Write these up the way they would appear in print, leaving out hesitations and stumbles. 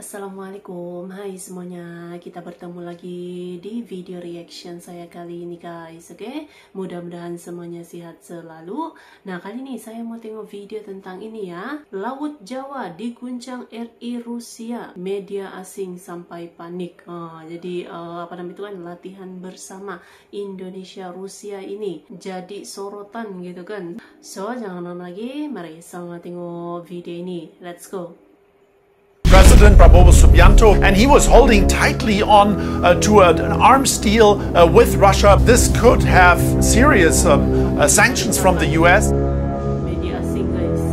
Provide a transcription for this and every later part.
Assalamualaikum, hai semuanya, kita bertemu lagi di video reaction saya kali ini guys, oke? Mudah-mudahan semuanya sehat selalu. Nah, kali ini saya mau tengok video tentang ini ya. Laut Jawa diguncang RI Rusia, media asing sampai panik. Jadi apa namanya itu kan, latihan bersama Indonesia Rusia ini jadi sorotan gitu kan. So, jangan lama lagi, mari sama tengok video ini. Let's go. President Prabowo Subianto, and he was holding tightly on to an arms deal with Russia. This could have serious sanctions from the US. Media asing guys.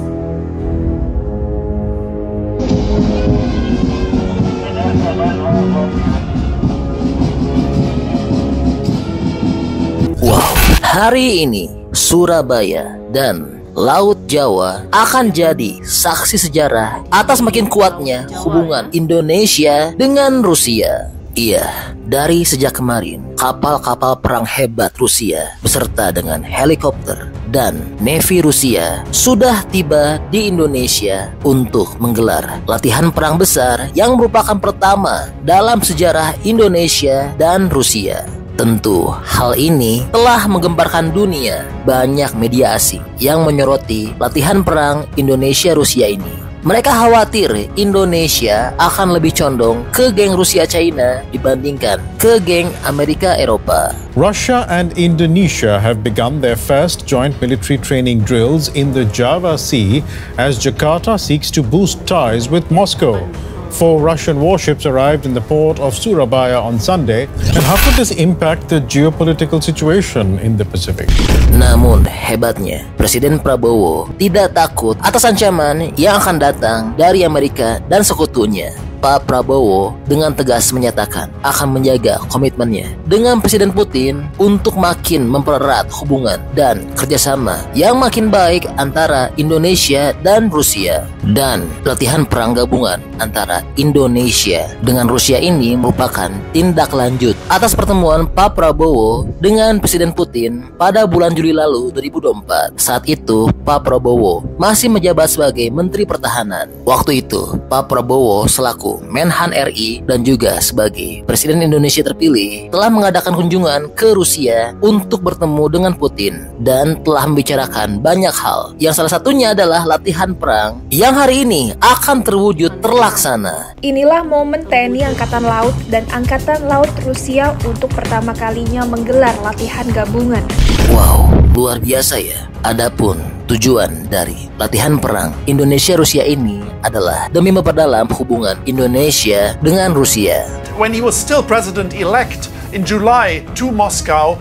Wow, hari ini Surabaya dan Laut Jawa akan jadi saksi sejarah atas makin kuatnya hubungan Indonesia dengan Rusia. Iya, dari sejak kemarin, kapal-kapal perang hebat Rusia beserta dengan helikopter dan Navy Rusia sudah tiba di Indonesia untuk menggelar latihan perang besar yang merupakan pertama dalam sejarah Indonesia dan Rusia. Tentu hal ini telah menggemparkan dunia. Banyak media asing yang menyoroti latihan perang Indonesia-Rusia ini. Mereka khawatir Indonesia akan lebih condong ke geng Rusia-China dibandingkan ke geng Amerika-Eropa. Russia and Indonesia have begun their first joint military training drills in the Java Sea as Jakarta seeks to boost ties with Moscow. 4 Russian warships arrived in the port of Surabaya on Sunday. And how could this impact the geopolitical situation in the Pacific? Namun hebatnya, Presiden Prabowo tidak takut atas ancaman yang akan datang dari Amerika dan sekutunya. Pak Prabowo dengan tegas menyatakan akan menjaga komitmennya dengan Presiden Putin untuk makin mempererat hubungan dan kerjasama yang makin baik antara Indonesia dan Rusia. Dan latihan perang gabungan antara Indonesia dengan Rusia ini merupakan tindak lanjut atas pertemuan Pak Prabowo dengan Presiden Putin pada bulan Juli lalu 2024. Saat itu Pak Prabowo masih menjabat sebagai Menteri Pertahanan. Waktu itu Pak Prabowo selaku Menhan RI dan juga sebagai Presiden Indonesia terpilih telah mengadakan kunjungan ke Rusia untuk bertemu dengan Putin dan telah membicarakan banyak hal, yang salah satunya adalah latihan perang yang hari ini akan terwujud terlaksana. Inilah momen TNI Angkatan Laut dan Angkatan Laut Rusia untuk pertama kalinya menggelar latihan gabungan. Wow, luar biasa ya. Adapun tujuan dari latihan perang Indonesia-Rusia ini adalah demi memperdalam hubungan Indonesia dengan Rusia. When he was still president-elect in July to Moscow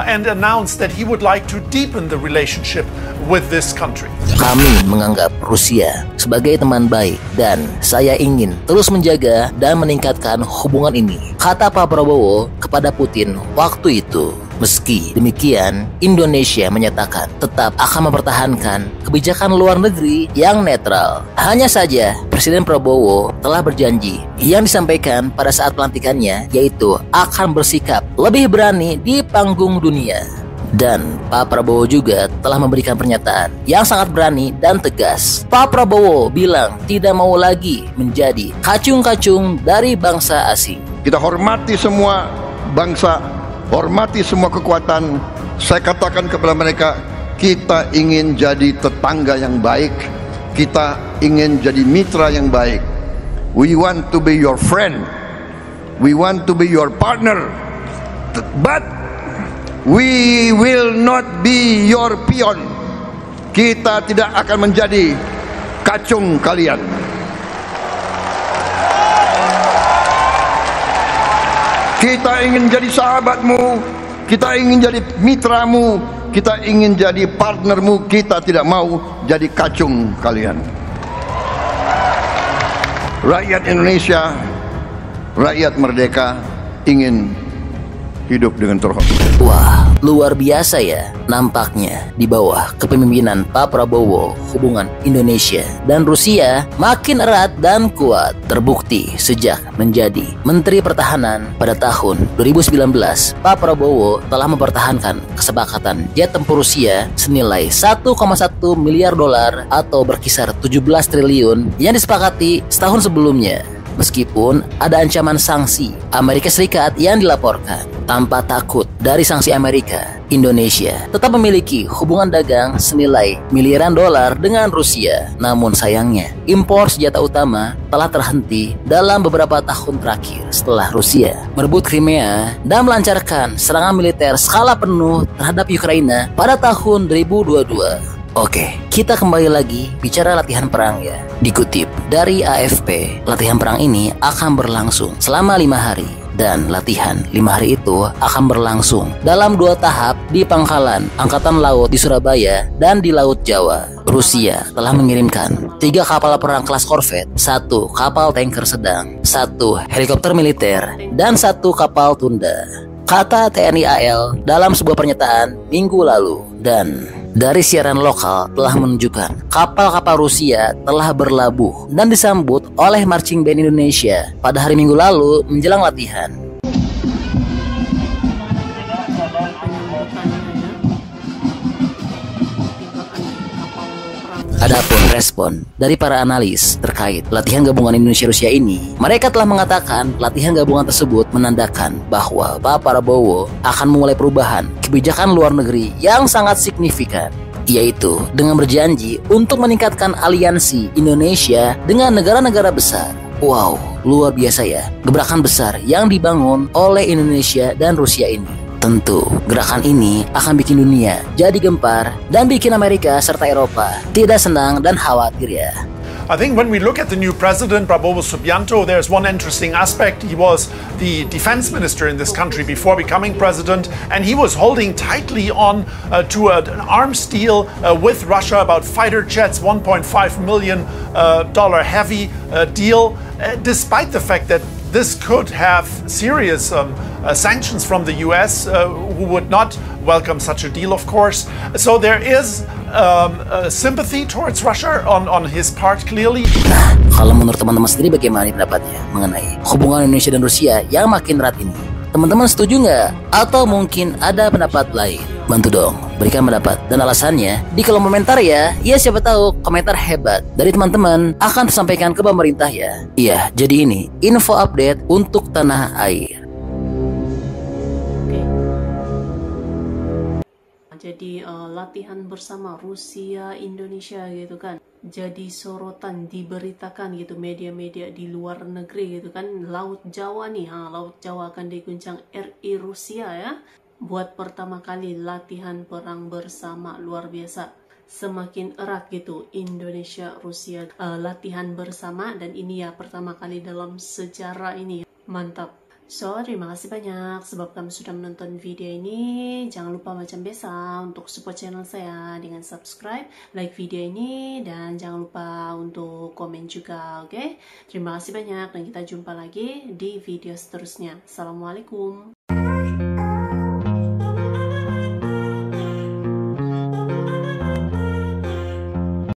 and announced that he would like to deepen the relationship with this country. Kami menganggap Rusia sebagai teman baik dan saya ingin terus menjaga dan meningkatkan hubungan ini, kata Pak Prabowo kepada Putin waktu itu. Meski demikian, Indonesia menyatakan tetap akan mempertahankan kebijakan luar negeri yang netral. Hanya saja, Presiden Prabowo telah berjanji yang disampaikan pada saat pelantikannya, yaitu akan bersikap lebih berani di panggung dunia. Dan Pak Prabowo juga telah memberikan pernyataan yang sangat berani dan tegas. Pak Prabowo bilang tidak mau lagi menjadi kacung-kacung dari bangsa asing. Kita hormati semua bangsa, hormati semua kekuatan. Saya katakan kepada mereka, kita ingin jadi tetangga yang baik, kita ingin jadi mitra yang baik. We want to be your friend, we want to be your partner, but we will not be your pion. Kita tidak akan menjadi kacung kalian. Kita ingin jadi sahabatmu, kita ingin jadi mitramu, kita ingin jadi partnermu. Kita tidak mau jadi kacung kalian. Rakyat Indonesia, rakyat merdeka ingin hidup dengan terhormat. Wah, luar biasa ya. Nampaknya di bawah kepemimpinan Pak Prabowo, hubungan Indonesia dan Rusia makin erat dan kuat. Terbukti sejak menjadi Menteri Pertahanan pada tahun 2019, Pak Prabowo telah mempertahankan kesepakatan jet tempur Rusia senilai 1,1 miliar dolar atau berkisar 17 triliun yang disepakati setahun sebelumnya. Meskipun ada ancaman sanksi Amerika Serikat yang dilaporkan, tanpa takut dari sanksi Amerika, Indonesia tetap memiliki hubungan dagang senilai miliaran dolar dengan Rusia. Namun sayangnya, impor senjata utama telah terhenti dalam beberapa tahun terakhir setelah Rusia merebut Crimea dan melancarkan serangan militer skala penuh terhadap Ukraina pada tahun 2022. Oke, kita kembali lagi bicara latihan perang ya. Dikutip dari AFP, latihan perang ini akan berlangsung selama 5 hari. Dan latihan 5 hari itu akan berlangsung dalam 2 tahap di pangkalan Angkatan Laut di Surabaya dan di Laut Jawa. Rusia telah mengirimkan 3 kapal perang kelas korvet, 1 kapal tanker sedang, 1 helikopter militer, dan 1 kapal tunda. Kata TNI AL dalam sebuah pernyataan minggu lalu. Dan dari siaran lokal telah menunjukkan kapal-kapal Rusia telah berlabuh dan disambut oleh marching band Indonesia pada hari Minggu lalu menjelang latihan. Adapun respon dari para analis terkait latihan gabungan Indonesia-Rusia ini, mereka telah mengatakan latihan gabungan tersebut menandakan bahwa Pak Prabowo akan memulai perubahan kebijakan luar negeri yang sangat signifikan, yaitu dengan berjanji untuk meningkatkan aliansi Indonesia dengan negara-negara besar. Wow, luar biasa ya, gebrakan besar yang dibangun oleh Indonesia dan Rusia ini. Tentu, gerakan ini akan bikin dunia jadi gempar dan bikin Amerika serta Eropa tidak senang dan khawatir ya. I think when we look at the new president, Prabowo Subianto, there's one interesting aspect. He was the defense minister in this country before becoming president, and he was holding tightly on to an arms deal with Russia about fighter jets, $1.5 million heavy deal, despite the fact that this could have serious sanctions from the US, who would not welcome such a deal, of course. So there is sympathy towards Russia on his part, clearly. Nah, kalau menurut teman-teman sendiri bagaimana pendapatnya mengenai hubungan Indonesia dan Rusia yang makin erat ini? Teman-teman setuju nggak? Atau mungkin ada pendapat lain? Bantu dong, berikan pendapat dan alasannya di kolom komentar ya. Ya siapa tahu komentar hebat dari teman-teman akan tersampaikan ke pemerintah ya. Iya, jadi ini info update untuk tanah air. Jadi latihan bersama Rusia Indonesia gitu kan, jadi sorotan diberitakan gitu media-media di luar negeri gitu kan. Laut Jawa nih, Laut Jawa akan diguncang RI Rusia ya, buat pertama kali latihan perang bersama, luar biasa. Semakin erat gitu Indonesia Rusia latihan bersama, dan ini ya pertama kali dalam sejarah ini. Mantap. So, terima kasih banyak sebab kamu sudah menonton video ini. Jangan lupa macam biasa untuk support channel saya dengan subscribe, like video ini, dan jangan lupa untuk komen juga, oke? Terima kasih banyak dan kita jumpa lagi di video seterusnya. Assalamualaikum.